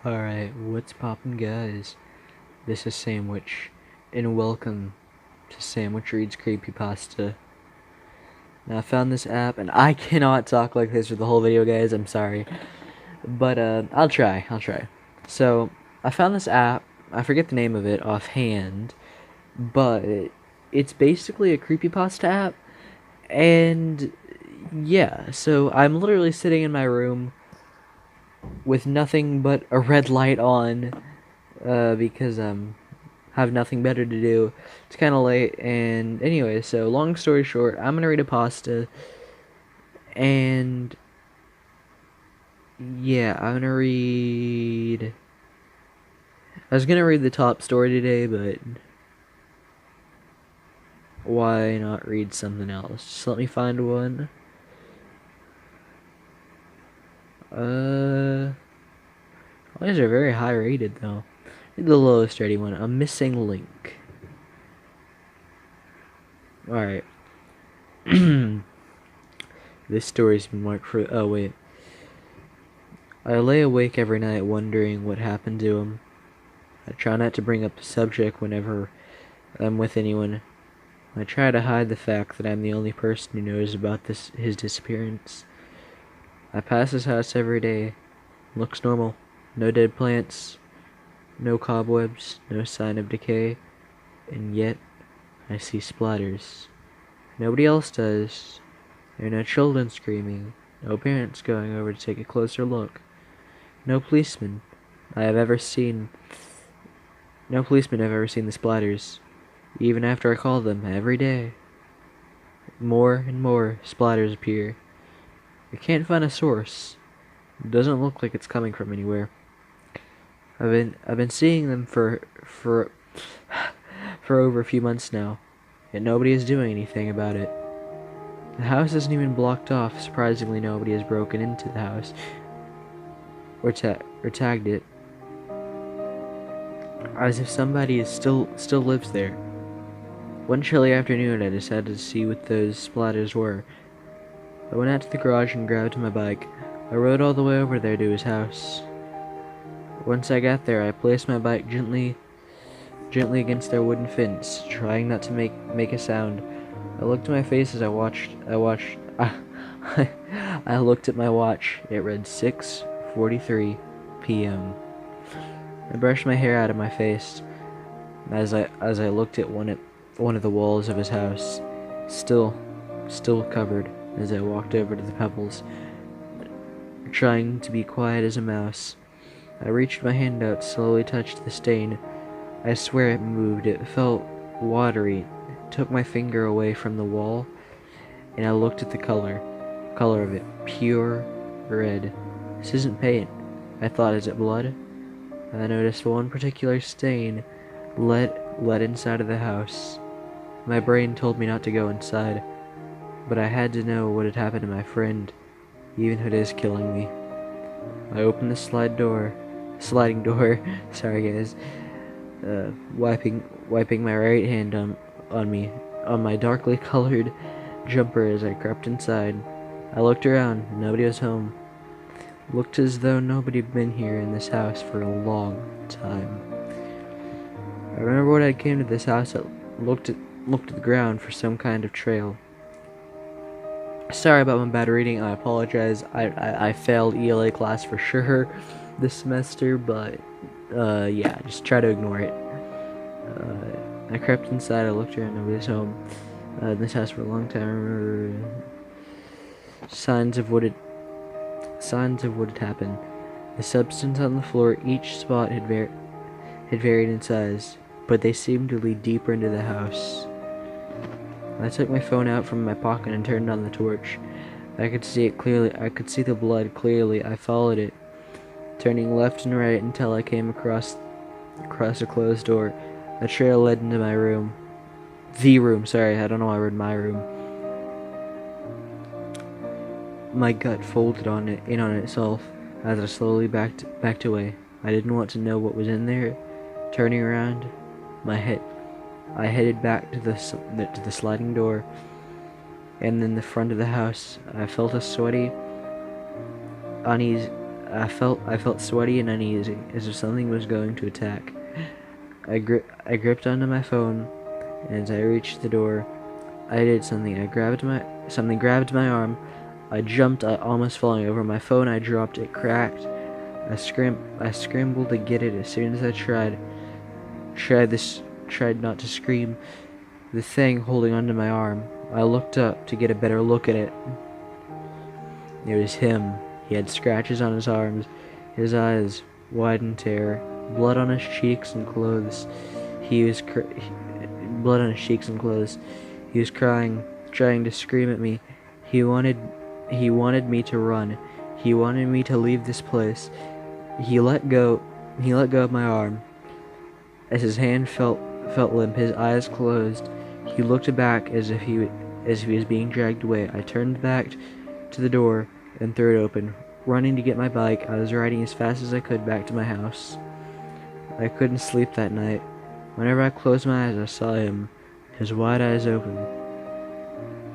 Alright, what's poppin', guys? This is Sandwich, and welcome to Sandwich Reads Creepypasta. Now, I found this app, and I cannot talk like this for the whole video, guys, I'm sorry. But, I'll try. So, I found this app, I forget the name of it offhand, but it's basically a creepypasta app, and yeah, so I'm literally sitting in my room with nothing but a red light on, because have nothing better to do. It's kind of late, and anyway, so long story short, I'm gonna read a pasta, and yeah, I'm gonna read. I was gonna read the top story today, but why not read something else? Just let me find one. All these are very high rated though. Read the lowest rated one. A missing link. Alright. This story's been marked for. Oh, wait. I lay awake every night wondering what happened to him. I try not to bring up the subject whenever I'm with anyone. I try to hide the fact that I'm the only person who knows about his disappearance. I pass his house every day. Looks normal. No dead plants. No cobwebs. No sign of decay. And yet, I see splatters. Nobody else does. There are no children screaming. No parents going over to take a closer look. No policeman have ever seen the splatters, even after I call them every day. More and more splatters appear. I can't find a source. It doesn't look like it's coming from anywhere. I've been seeing them for over a few months now, yet nobody is doing anything about it. The house isn't even blocked off. Surprisingly, nobody has broken into the house or tagged it, as if somebody still lives there. One chilly afternoon, I decided to see what those splatters were. I went out to the garage and grabbed my bike. I rode all the way over there to his house. Once I got there, I placed my bike gently against their wooden fence, trying not to make a sound. I looked at my face as I watched. I looked at my watch. It read 6:43 p.m. I brushed my hair out of my face as I looked at one of the walls of his house, still covered. As I walked over to the pebbles, trying to be quiet as a mouse, I reached my hand out, slowly touched the stain. I swear it moved. It felt watery. Took my finger away from the wall, and I looked at the color of it. Pure red. This isn't paint. I thought, is it blood? And I noticed one particular stain led inside of the house. My brain told me not to go inside, but I had to know what had happened to my friend, even if it is killing me. I opened the sliding door, sorry guys, wiping my right hand on my darkly colored jumper as I crept inside. I looked around, nobody was home. Looked as though nobody had been here in this house for a long time. I remember when I came to this house, I looked at the ground for some kind of trail. Sorry about my bad reading, I apologize. I failed ELA class for sure this semester, but yeah, just try to ignore it. I crept inside, I looked around, nobody was home. In this house for a long time. I remember signs of what had happened. The substance on the floor, each spot had varied in size, but they seemed to lead deeper into the house. I took my phone out from my pocket and turned on the torch. I could see it clearly. I could see the blood clearly. I followed it, turning left and right until I came across a closed door. The trail led into my room. The room, sorry, I don't know why I read my room. My gut folded in on itself as I slowly backed away. I didn't want to know what was in there. Turning around, I headed back to the sliding door, and in the front of the house, I felt a sweaty, I felt sweaty and uneasy, as if something was going to attack. I gripped onto my phone, and as I reached the door, I did something. Something grabbed my arm. I jumped, almost falling over my phone. I dropped it, cracked. I scrambled to get it. As soon as I tried not to scream. The thing holding onto my arm. I looked up to get a better look at it. It was him. He had scratches on his arms, his eyes wide in terror, blood on his cheeks and clothes. Blood on his cheeks and clothes. He was crying, trying to scream at me. He wanted me to run. He wanted me to leave this place. He let go of my arm. As his hand felt limp, his eyes closed. He looked back as if he was being dragged away. I turned back to the door and threw it open. Running to get my bike, I was riding as fast as I could back to my house. I couldn't sleep that night. Whenever I closed my eyes, I saw him, his wide eyes open.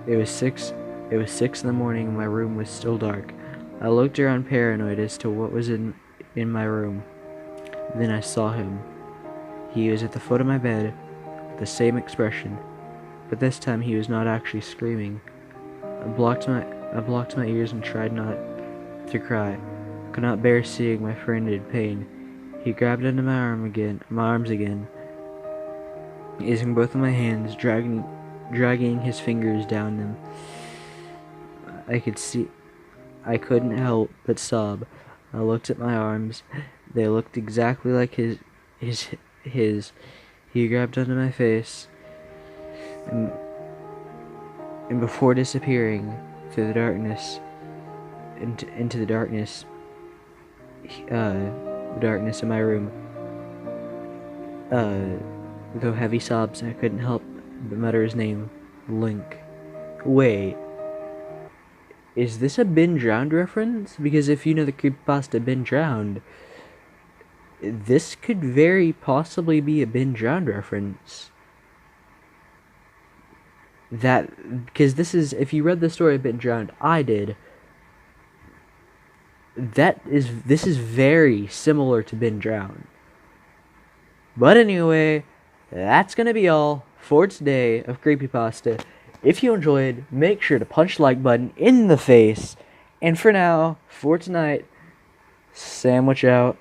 It was 6 in the morning and my room was still dark. I looked around paranoid as to what was in my room. Then I saw him. He was at the foot of my bed, with the same expression, but this time he was not actually screaming. I blocked my ears and tried not to cry. I could not bear seeing my friend in pain. He grabbed into my arms again, using both of my hands, dragging his fingers down them. I couldn't help but sob. I looked at my arms. They looked exactly like his. He grabbed onto my face, and before disappearing through the darkness, into the darkness in my room, though heavy sobs, I couldn't help but mutter his name, Link. Wait, is this a Been Drowned reference? Because if you know the creepypasta Been Drowned, this could very possibly be a Been Drowned reference. Because this is, if you read the story of Been Drowned, I did. This is very similar to Been Drowned. But anyway, that's gonna be all for today of creepypasta. If you enjoyed, make sure to punch the like button in the face. And for now, for tonight, sandwich out.